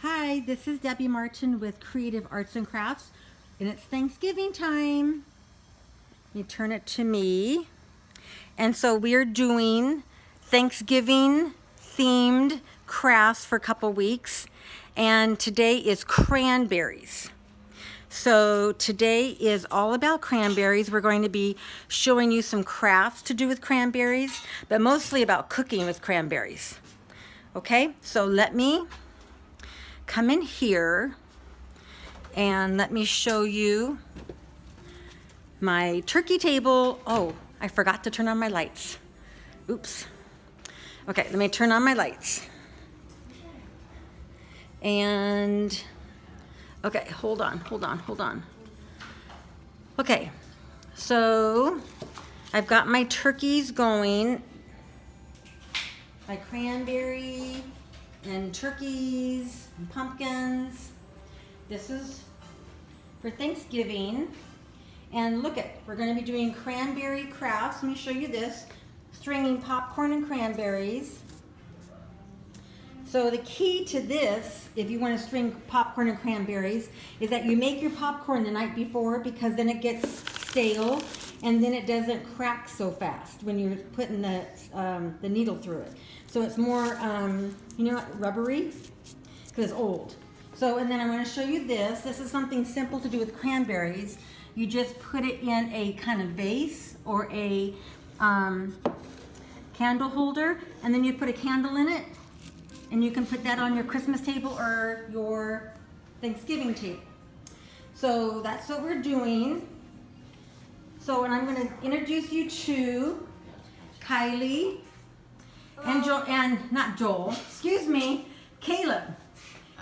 Hi, this is Debbie Martin with Creative Arts and Crafts, and it's Thanksgiving time. You turn it to me. And so we're doing Thanksgiving themed crafts for a couple weeks, and today is cranberries. So today is all about cranberries. We're going to be showing you some crafts to do with cranberries, but mostly about cooking with cranberries. Okay, so let me come in here and let me show you my turkey table. Oh, I forgot to turn on my lights. Oops. Okay, let me turn on my lights. And, okay, hold on. Okay, so I've got my turkeys going. My cranberry and turkeys and pumpkins. This is for Thanksgiving. And look it, we're going to be doing cranberry crafts. Let me show you this. Stringing popcorn and cranberries. So the key to this, if you want to string popcorn and cranberries, is that you make your popcorn the night before, because then it gets stale and then it doesn't crack so fast when you're putting the needle through it. So it's more, rubbery, because it's old. So, and then I'm going to show you this. This is something simple to do with cranberries. You just put it in a kind of vase or a candle holder, and then you put a candle in it, and you can put that on your Christmas table or your Thanksgiving table. So that's what we're doing. So, and I'm going to introduce you to Kylie and Joel, and not Joel, excuse me, Caleb.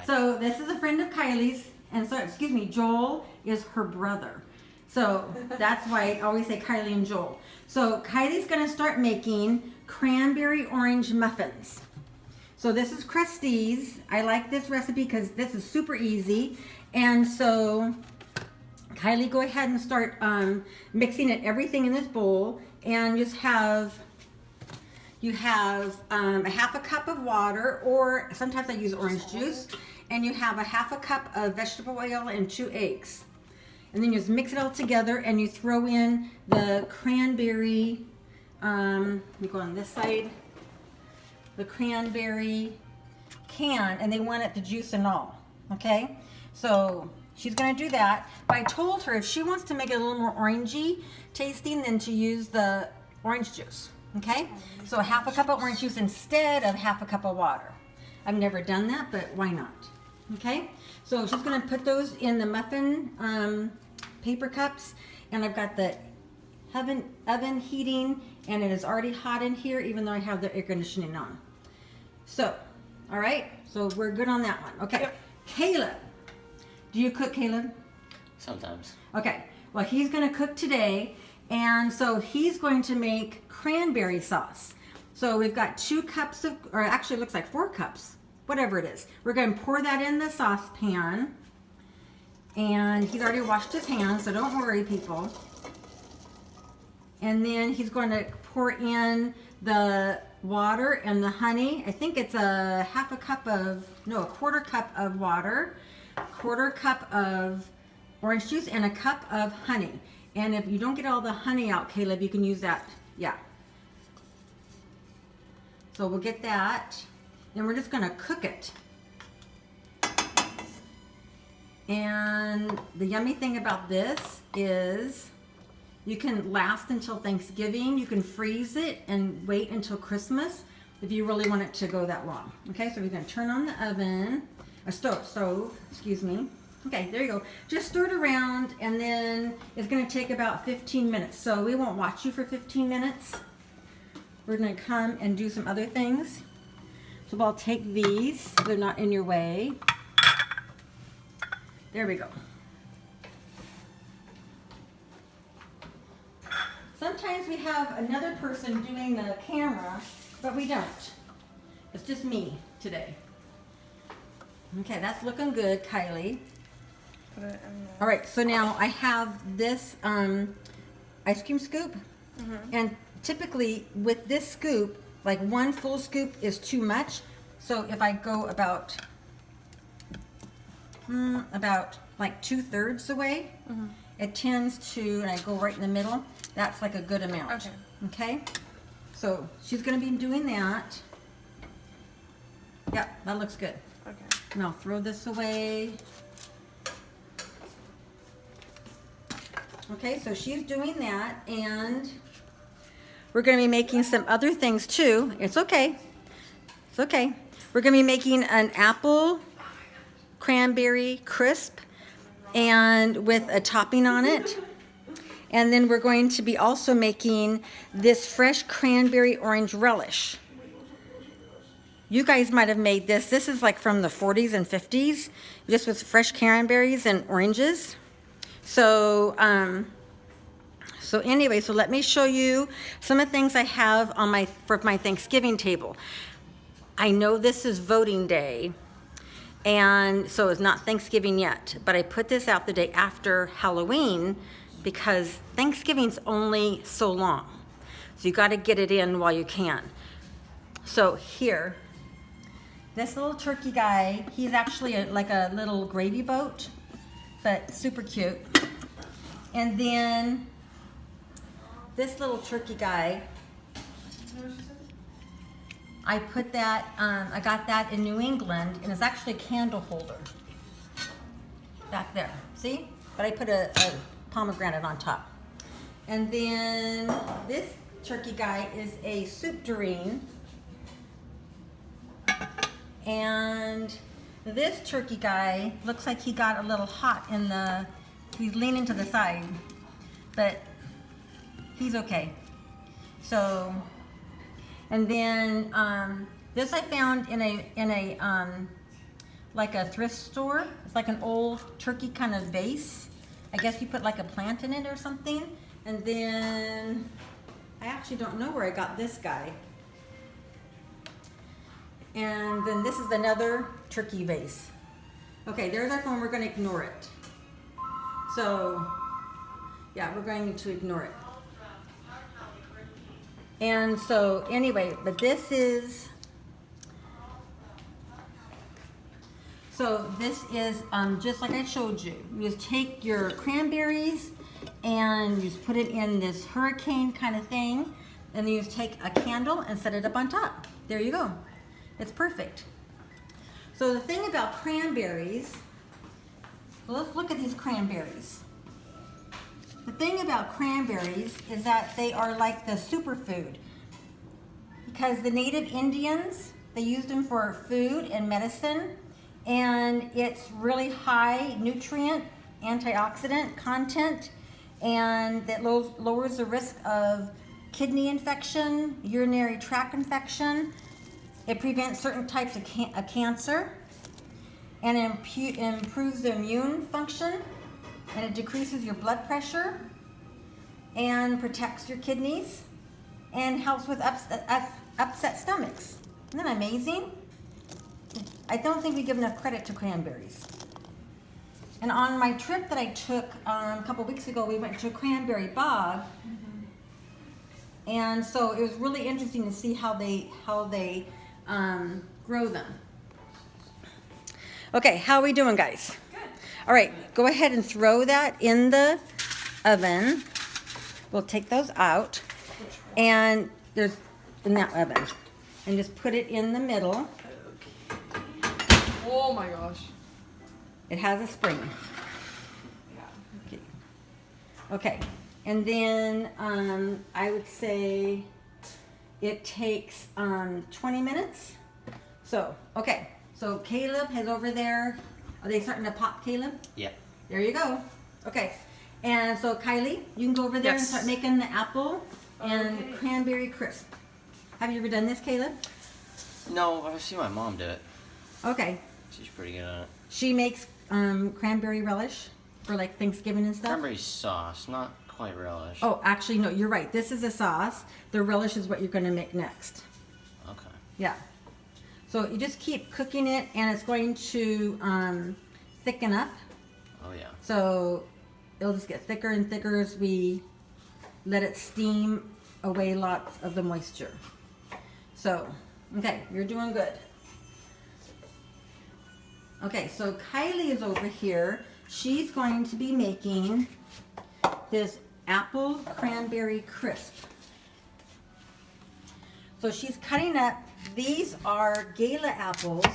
So this is a friend of Kylie's, and so, Joel is her brother. So that's why I always say Kylie and Joel. So Kylie's going to start making cranberry orange muffins. So this is Krusty's. I like this recipe because this is super easy. And so Kylie, go ahead and start mixing everything in this bowl, and just have a half a cup of water, or sometimes I use orange juice, and you have a half a cup of vegetable oil and 2 eggs. And then you just mix it all together, and you throw in the cranberry, let me go on this side, the cranberry can, and they want it the juice and all, okay? So she's gonna do that. But I told her if she wants to make it a little more orangey tasting, then to use the orange juice, okay? So a half a cup of orange juice instead of half a cup of water. I've never done that, but why not? Okay, so she's gonna put those in the muffin paper cups, and I've got the oven heating, and it is already hot in here, even though I have the air conditioning on. So, all right, so we're good on that one. Okay, yep. Caleb, do you cook, Caleb? Sometimes. Okay, well, he's gonna cook today, and so he's going to make cranberry sauce. So we've got 2 cups of, or actually it looks like 4 cups, whatever it is. We're going to pour that in the saucepan, and he's already washed his hands, so don't worry, people. And then he's going to pour in the water and the honey. I think it's a quarter cup of water, quarter cup of orange juice, and a cup of honey. And if you don't get all the honey out, Caleb, you can use that, yeah. So we'll get that, and we're just gonna cook it. And the yummy thing about this is you can last until Thanksgiving. You can freeze it and wait until Christmas if you really want it to go that long. Okay, so we're gonna turn on the oven, stove, excuse me. Okay, there you go. Just stir it around, and then it's gonna take about 15 minutes. So we won't watch you for 15 minutes. We're gonna come and do some other things. So I'll take these so they're not in your way. There we go. Sometimes we have another person doing the camera, but we don't. It's just me today. Okay, that's looking good, Kylie. All right, so now I have this ice cream scoop, and typically with this scoop, like 1 full scoop is too much. So if I go about about like 2/3 the way. It tends to, and I go right in the middle. That's like a good amount. Okay. Okay. So she's going to be doing that. Yep, that looks good. Okay. And I'll throw this away. Okay, so she's doing that, and we're going to be making some other things too. It's okay. It's okay. We're going to be making an apple cranberry crisp and with a topping on it. And then we're going to be also making this fresh cranberry orange relish. You guys might have made this. This is like from the 40s and 50s, just with fresh cranberries and oranges. So, anyway, so let me show you some of the things I have on for my Thanksgiving table. I know this is voting day, and so it's not Thanksgiving yet, but I put this out the day after Halloween because Thanksgiving's only so long. So you got to get it in while you can. So here, this little turkey guy, he's actually like a little gravy boat, but super cute. And then this little turkey guy, I put that, I got that in New England, and it's actually a candle holder back there. See? But I put a pomegranate on top. And then this turkey guy is a soup tureen. And this turkey guy looks like he got a little hot in the, he's leaning to the side, but he's okay. So, and then this I found in a like a thrift store. It's like an old turkey kind of vase. I guess you put like a plant in it or something. And then I actually don't know where I got this guy. And then this is another turkey vase. Okay, there's our phone. We're going to ignore it. So, yeah, we're going to ignore it. And so, anyway, but this is, so this is just like I showed you. You just take your cranberries and you just put it in this hurricane kind of thing. And then you just take a candle and set it up on top. There you go. It's perfect. So the thing about cranberries, well, let's look at these cranberries. The thing about cranberries is that they are like the superfood, because the native Indians, they used them for food and medicine, and it's really high nutrient, antioxidant content, and that lowers the risk of kidney infection, urinary tract infection. It prevents certain types of cancer, and it improves the immune function, and it decreases your blood pressure, and protects your kidneys, and helps with upset stomachs. Isn't that amazing? I don't think we give enough credit to cranberries. And on my trip that I took a couple weeks ago, we went to a cranberry bog, and so it was really interesting to see how they grow them. Okay, how are we doing, guys? Good. All right, go ahead and throw that in the oven. We'll take those out, and there's in that oven, and just put it in the middle. Oh my gosh. It has a spring. Yeah. Okay. Okay, and then I would say it takes 20 minutes. So, okay. So Caleb is over there. Are they starting to pop, Caleb? Yeah. There you go. Okay. And so Kylie, you can go over there and start making the apple and cranberry crisp. Have you ever done this, Caleb? No, I've seen my mom do it. Okay. She's pretty good at it. She makes cranberry relish for like Thanksgiving and stuff. Cranberry sauce, not quite relish. Oh, actually, no, you're right. This is a sauce. The relish is what you're going to make next. Okay. Yeah. So you just keep cooking it, and it's going to thicken up. Oh yeah. So it'll just get thicker and thicker as we let it steam away lots of the moisture. So, okay, you're doing good. Okay, so Kylie is over here. She's going to be making this apple cranberry crisp. So she's cutting up, these are Gala apples,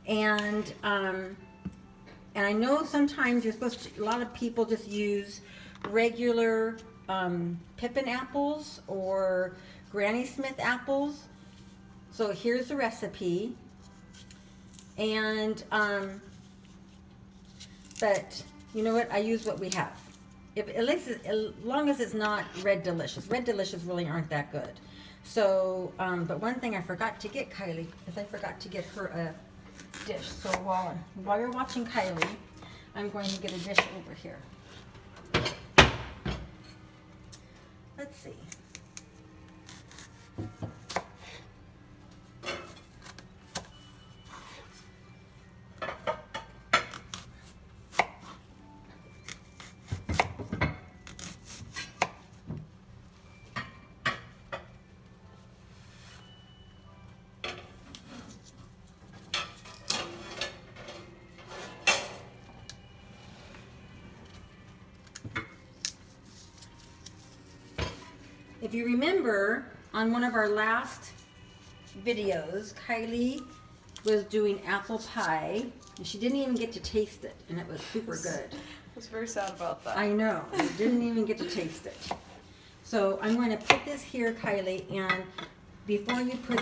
and I know sometimes you're supposed to, a lot of people just use regular Pippin apples or Granny Smith apples. So here's the recipe. And, but you know what? I use what we have. At least as long as it's not Red Delicious. Red Delicious really aren't that good. So, but one thing I forgot to get Kylie is I forgot to get her a dish. So while you're watching Kylie, I'm going to get a dish over here. Let's see. If you remember, on one of our last videos, Kylie was doing apple pie, and she didn't even get to taste it, and it was super good. I was very sad about that. I know, I didn't even get to taste it. So I'm going to put this here, Kylie, and before you put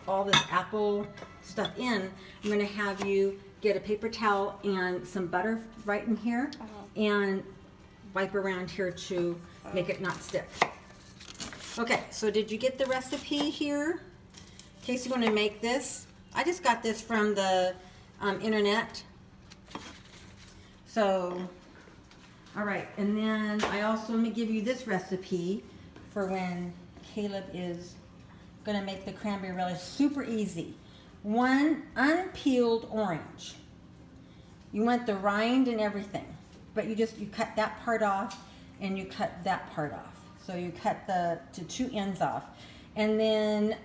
all this apple stuff in, I'm going to have you get a paper towel and some butter right in here, and wipe around here to make it not stick. Okay, so did you get the recipe here? In case you want to make this. I just got this from the internet. So, all right, and then I also, let me give you this recipe for when Caleb is going to make the cranberry relish. Super easy. 1 unpeeled orange. You want the rind and everything, but you cut that part off and you cut that part off. So you cut the 2 ends off, and then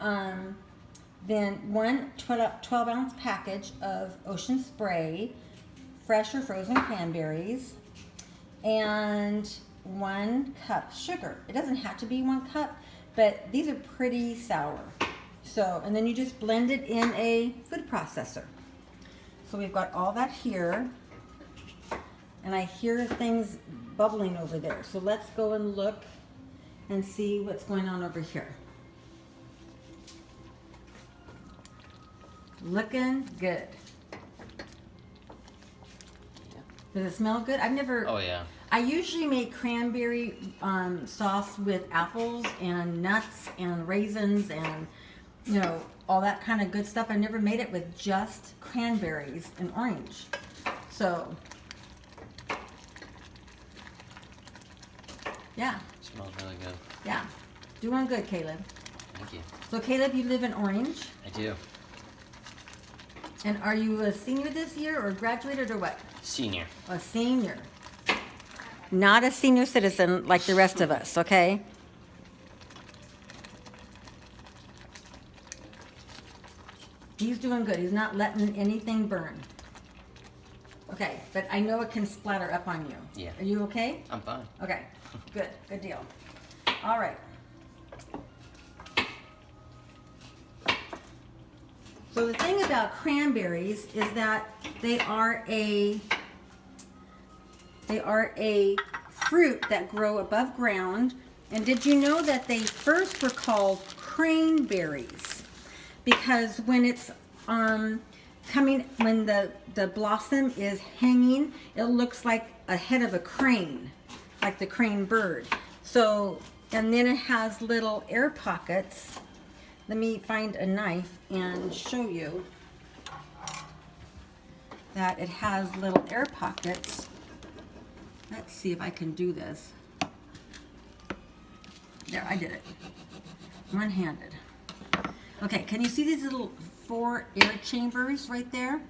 1 12-ounce package of Ocean Spray, fresh or frozen cranberries, and 1 cup sugar. It doesn't have to be 1 cup, but these are pretty sour. So, and then you just blend it in a food processor. So we've got all that here, and I hear things bubbling over there. So let's go and look and see what's going on over here. Looking good. Does it smell good? I've never. Oh yeah. I usually make cranberry sauce with apples and nuts and raisins and, you know, all that kind of good stuff. I never made it with just cranberries and orange. So, yeah. Smells really good. Yeah. Doing good, Caleb. Thank you. So, Caleb, you live in Orange. I do. And are you a senior this year or graduated or what? Senior. A senior. Not a senior citizen like the rest of us, okay? He's doing good. He's not letting anything burn. Okay, but I know it can splatter up on you. Yeah. Are you okay? I'm fine. Okay, good. Good deal. All right. So the thing about cranberries is that they are a fruit that grow above ground. And did you know that they first were called craneberries? Because when it's when the blossom is hanging, it looks like a head of a crane, like the crane bird. So, and then it has little air pockets. Let me find a knife and show you that it has little air pockets. Let's see if I can do this. There, I did it. One-handed. Okay, can you see these little 4 air chambers right there?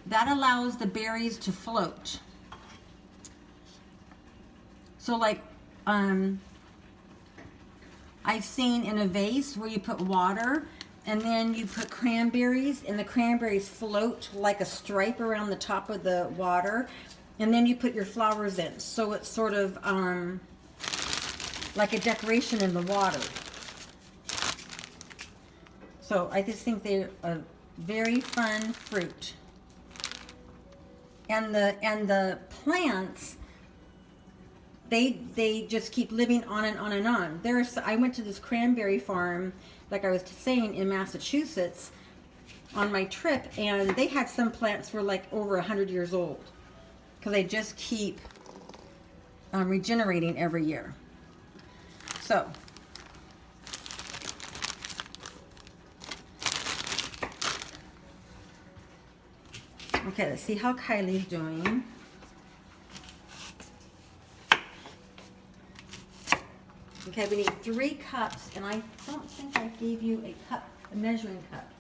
That allows the berries to float. So like, I've seen in a vase where you put water And then you put cranberries, and the cranberries float like a stripe around the top of the water. And then you put your flowers in. So it's sort of like a decoration in the water. So I just think they're a very fun fruit. And the plants, they just keep living on and on and on. I went to this cranberry farm, like I was saying, in Massachusetts on my trip, and they had some plants were like over 100 years old because they just keep regenerating every year. So okay, let's see how Kylie's doing. Okay, we need 3 cups, and I don't think I gave you a measuring cup.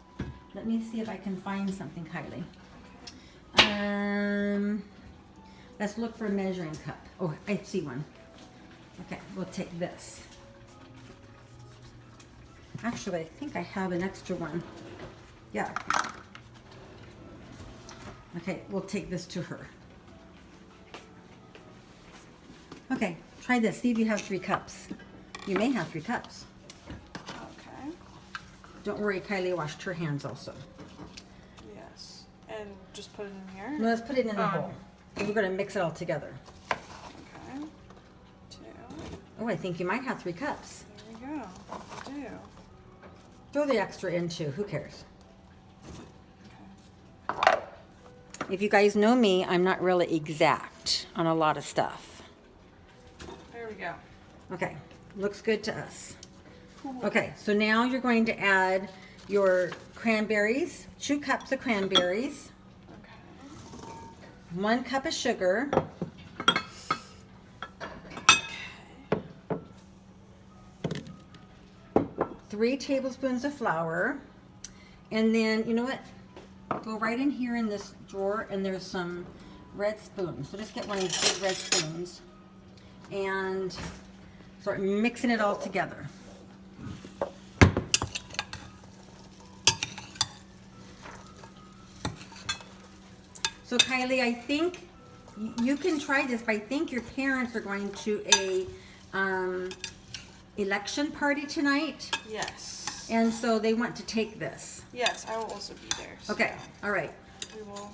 Let me see if I can find something, Kylie. Let's look for a measuring cup. Oh, I see one. Okay, we'll take this. Actually, I think I have an extra one. Yeah. Okay, we'll take this to her. Okay, try this. See if you have 3 cups. You may have 3 cups. Okay. Don't worry, Kylie washed her hands also. Yes. And just put it in here? No, let's put it in the bowl. We're going to mix it all together. Okay. 2. Oh, I think you might have 3 cups. There we go. I do. Throw the extra in too. Who cares? Okay. If you guys know me, I'm not really exact on a lot of stuff. There we go. Okay, looks good to us. Okay, so now you're going to add your cranberries, 2 cups of cranberries, Okay. 1 cup of sugar, Okay. 3 tablespoons of flour, and then, you know what? Go right in here in this drawer, and there's some red spoons. So just get one of these big red spoons and start mixing it all together. So Kylie, I think you can try this, but I think your parents are going to a election party tonight, Yes. and so they want to take this. Yes, I will also be there. So Okay, all right. We will.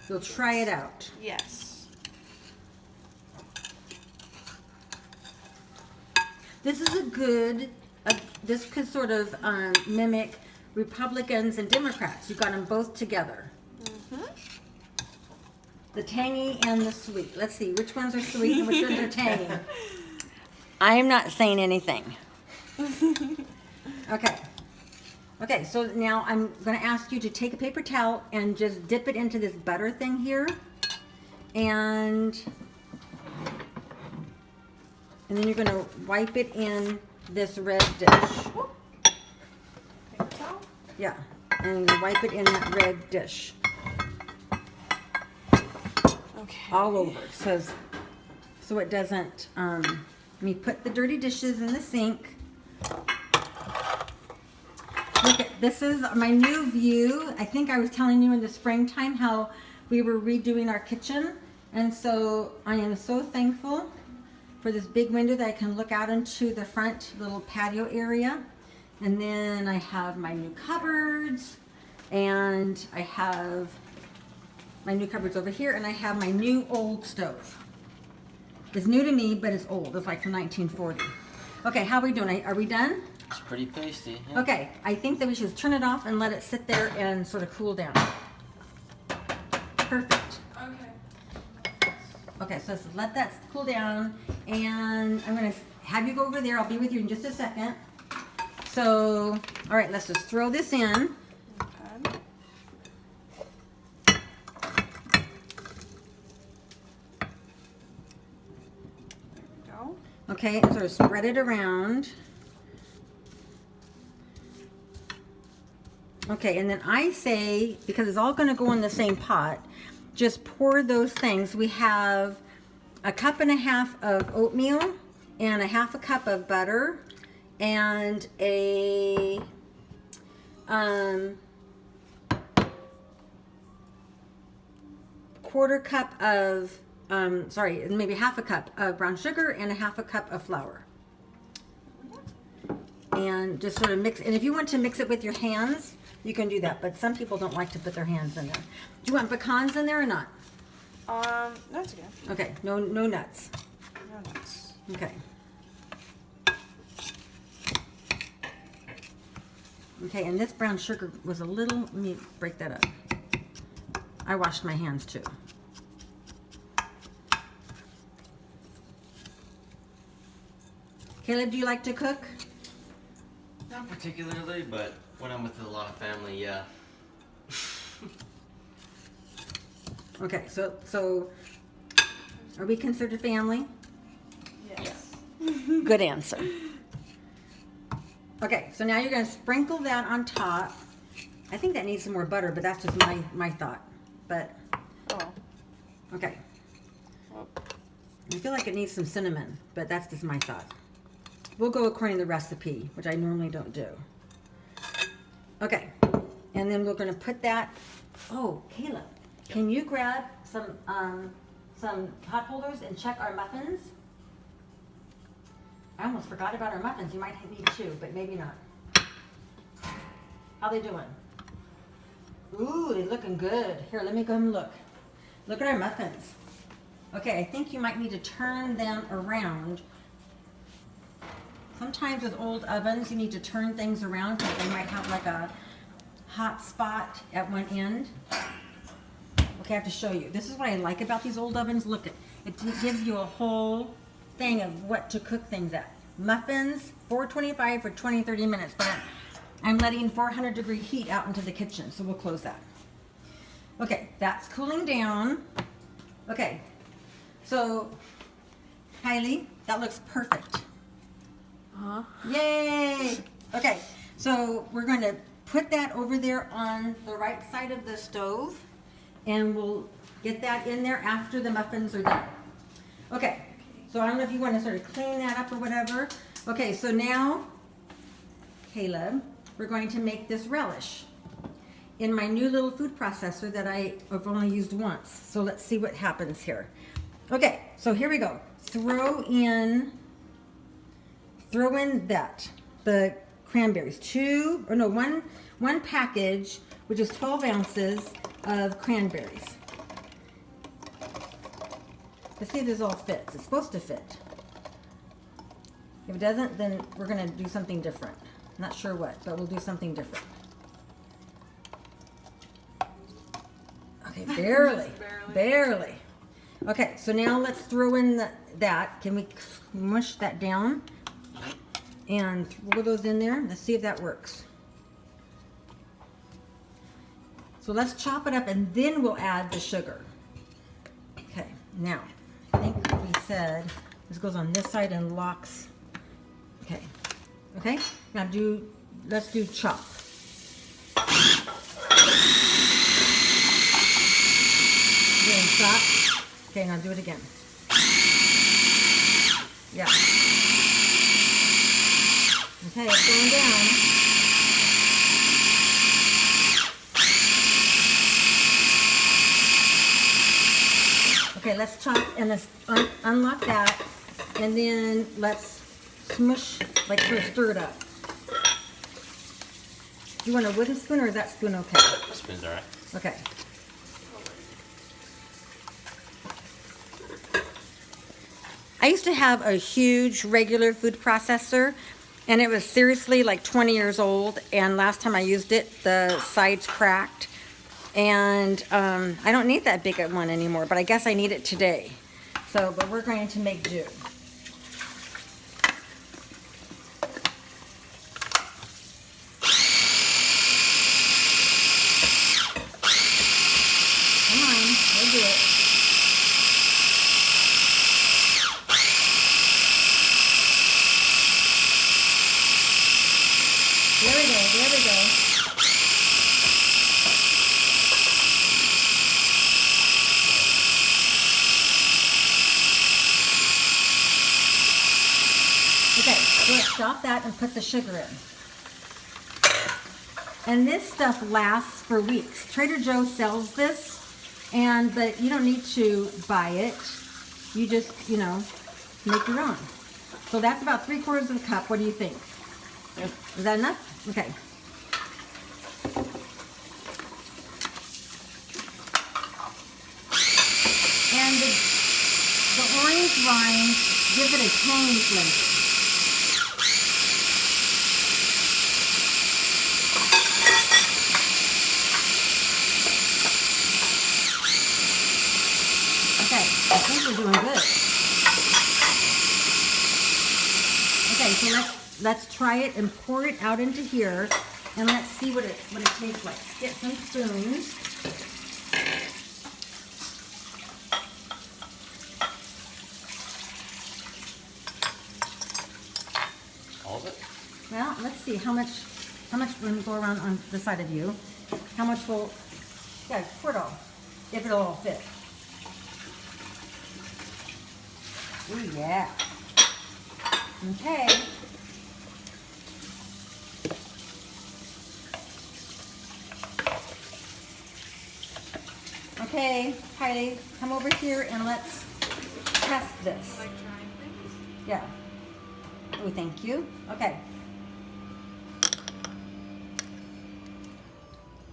You'll try it out. Yes. This is a good, this could sort of mimic Republicans and Democrats. You got them both together. Mm-hmm. The tangy and the sweet. Let's see, which ones are sweet and which ones are tangy? I am not saying anything. Okay. Okay, so now I'm going to ask you to take a paper towel and just dip it into this butter thing here. And then you're going to wipe it in this red dish. Paper towel? Yeah, and wipe it in that red dish. Okay. All over, so it doesn't, let me put the dirty dishes in the sink. Look at, this is my new view. I think I was telling you in the springtime how we were redoing our kitchen. And so I am so thankful for this big window that I can look out into the front little patio area. And then I have my new cupboards, and I have my new cupboards over here, and I have my new old stove. It's new to me, but it's old. It's like from 1940. Okay, how are we doing? Are we done? It's pretty pasty. Yeah. Okay, I think that we should turn it off and let it sit there and sort of cool down. Perfect. Okay. Okay, so let's let that cool down, and I'm gonna have you go over there. I'll be with you in just a second. So, all right, let's just throw this in. Okay. There we go. Okay, and sort of spread it around. Okay, and then I say, because it's all going to go in the same pot, just pour those things. We have 1.5 cups of oatmeal and 1/2 cup of butter and a quarter cup of, maybe half a cup of brown sugar and a half a cup of flour. And just sort of mix. And if you want to mix it with your hands, you can do that. But some people don't like to put their hands in there. Do you want pecans in there or not? That's okay. Okay, no nuts. No nuts. Okay. Okay, and this brown sugar was a little, let me break that up. I washed my hands too. Caleb, do you like to cook? Not particularly, but when I'm with a lot of family, yeah. Okay, so are we considered family? Yes. Good answer. Okay, so now you're going to sprinkle that on top. I think that needs some more butter, but that's just my thought. But, Oh. okay. Well, I feel like it needs some cinnamon, but that's just my thought. We'll go according to the recipe, which I normally don't do. Okay, and then we're going to put that. Oh, Caleb, can you grab some hot holders and check our muffins? I almost forgot about our muffins. You might need two, but maybe not. How they doing? Ooh, they're looking good. Here, let me go and look. Look at our muffins. Okay, I think you might need to turn them around. Sometimes with old ovens, you need to turn things around because they might have like a hot spot at one end. Okay, I have to show you. This is what I like about these old ovens. Look, it gives you a whole thing of what to cook things at. Muffins, 425 for 20-30 minutes, but I'm letting 400-degree heat out into the kitchen, so we'll close that. Okay, that's cooling down. Okay, so Kylie, that looks perfect. Yay! Okay, so we're going to put that over there on the right side of the stove, and we'll get that in there after the muffins are done. Okay, so I don't know if you want to sort of clean that up or whatever. Okay, so now, Caleb, we're going to make this relish in my new little food processor that I've only used once. So let's see what happens here. Okay, so here we go. Throw in the cranberries. One package, which is 12 ounces of cranberries. Let's see if this all fits. It's supposed to fit. If it doesn't, then we're going to do something different. Not sure what, but we'll do something different. Okay, barely. Barely. Okay, so now let's throw in that. Can we mush that down? And throw those in there. Let's see if that works. So let's chop it up and then we'll add the sugar. Okay, now, I think we said this goes on this side and locks. Okay, okay, now let's do chop. Again, chop. Okay, now do it again. Yeah. Okay, it's going down. Okay, let's chop and let's unlock that, and then let's smush, like sort of stir it up. Do you want a wooden spoon or is that spoon okay? Spoon's alright. Okay. I used to have a huge regular food processor, and it was seriously like 20 years old, and last time I used it, the sides cracked. And I don't need that big one anymore, but I guess I need it today. So, but we're going to make do. Come on, we'll do it. There we go, there we go. Okay, so let's stop that and put the sugar in. And this stuff lasts for weeks. Trader Joe's sells this, but you don't need to buy it. You just, make your own. So that's about 3/4 of a cup. What do you think? Yep. Is that enough? Okay. And the orange rind gives it a tangy flavor. Okay, I think we're doing good. Okay, so let's try it and pour it out into here, and let's see what it tastes like. Get some spoons. All of it? Well, let's see how much when we go around on the side of you. How much will pour it all, if it'll all fit. Ooh, yeah. Okay. Okay, Kylie, come over here and let's test this. Like trying things? Yeah. Oh, thank you. Okay.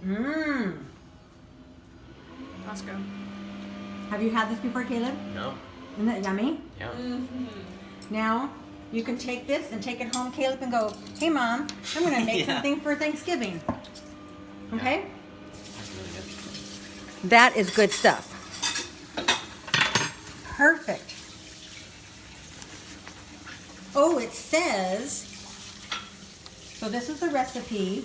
Mmm. That's good. Have you had this before, Caleb? No. Isn't it yummy? Yeah. Now, you can take this and take it home, Caleb, and go, hey, Mom, I'm going to make Yeah. something for Thanksgiving. Okay? That's really good. That is good stuff. Perfect. Oh, it says, so this is the recipe.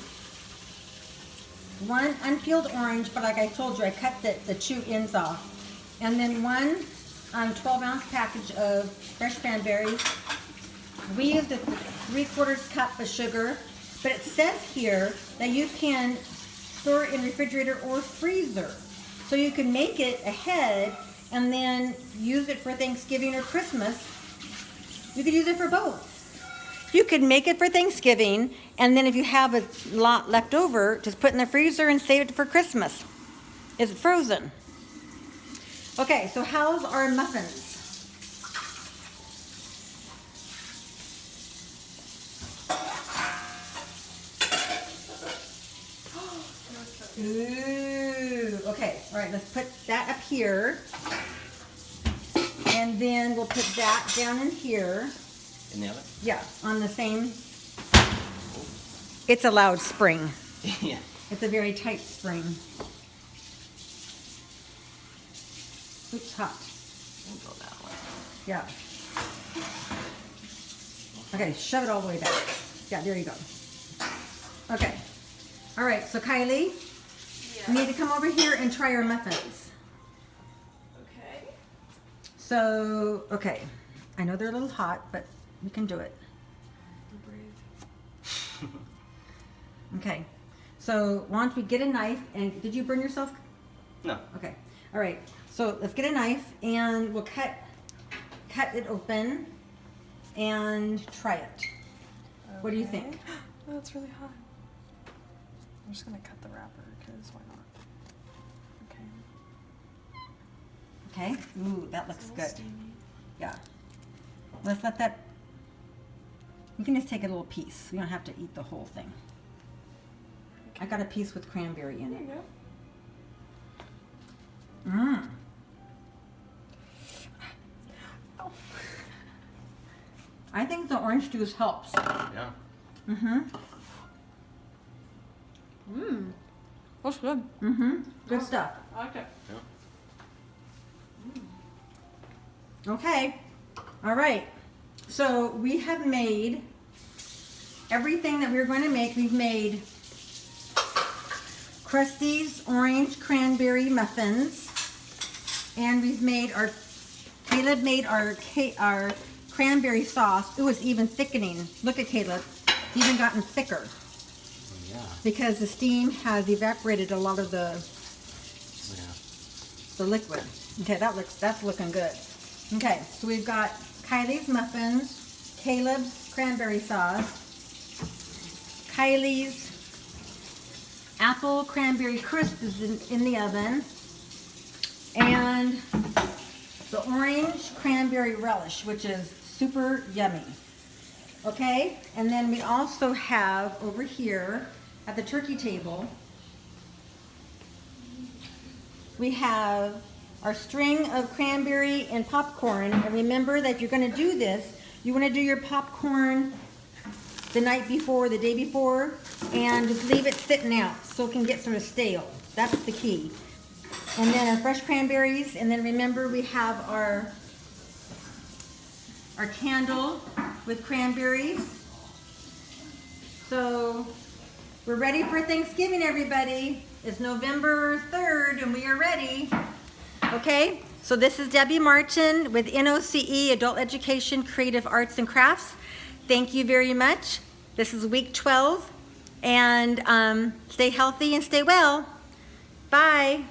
1 unpeeled orange, but like I told you, I cut the 2 ends off. And then 1 12-ounce package of fresh cranberries. We used a 3/4 cup of sugar, but it says here that you can store it in refrigerator or freezer. So you can make it ahead and then use it for Thanksgiving or Christmas. You could use it for both. You could make it for Thanksgiving, and then if you have a lot left over, just put it in the freezer and save it for Christmas. It's frozen. Okay, so how's our muffins? Ooh, okay, all right, let's put that up here. And then we'll put that down in here. In the oven? Yeah, on the same. It's a loud spring. Yeah. It's a very tight spring. Oops, hot. We'll go that way. Yeah. Okay, shove it all the way back. Yeah, there you go. Okay. All right, so Kylie, you need to come over here and try our muffins. Okay. So, okay. I know they're a little hot, but we can do it. Brave. Okay. So, why don't we get a knife and did you burn yourself? No. Okay. All right. So let's get a knife and we'll cut it open and try it. Okay. What do you think? Oh, that's really hot. I'm just gonna cut the wrapper because why not? Okay. Okay. Ooh, that looks It's a good. little steamy. Yeah. Let's let that. You can just take a little piece. You don't have to eat the whole thing. Okay. I got a piece with cranberry in There you it. go. Mmm. Oh. I think the orange juice helps. Yeah. Mm-hmm. Mmm. That's good. Mm-hmm. Good stuff. I like it. Yeah. Okay. All right. So we have made everything that we were going to make. We've made Krusty's orange cranberry muffins, and we've made Caleb made our cranberry sauce. It was even thickening. Look at Caleb. It's even gotten thicker Yeah. because the steam has evaporated a lot of the liquid. Okay, that's looking good. Okay, so we've got Kylie's muffins, Caleb's cranberry sauce, Kylie's apple cranberry crisp is in the oven. And the orange cranberry relish, which is super yummy. Okay, and then we also have over here at the turkey table, we have our string of cranberry and popcorn. And remember that if you're going to do this, you want to do your popcorn the night before, the day before, and just leave it sitting out so it can get sort of stale. That's the key. And then our fresh cranberries, and then remember we have our candle with cranberries. So we're ready for Thanksgiving, everybody. It's November 3rd and we are ready. Okay, so this is Debbie Martin with NOCE, Adult Education, Creative Arts and Crafts. Thank you very much. This is week 12, and stay healthy and stay well. Bye.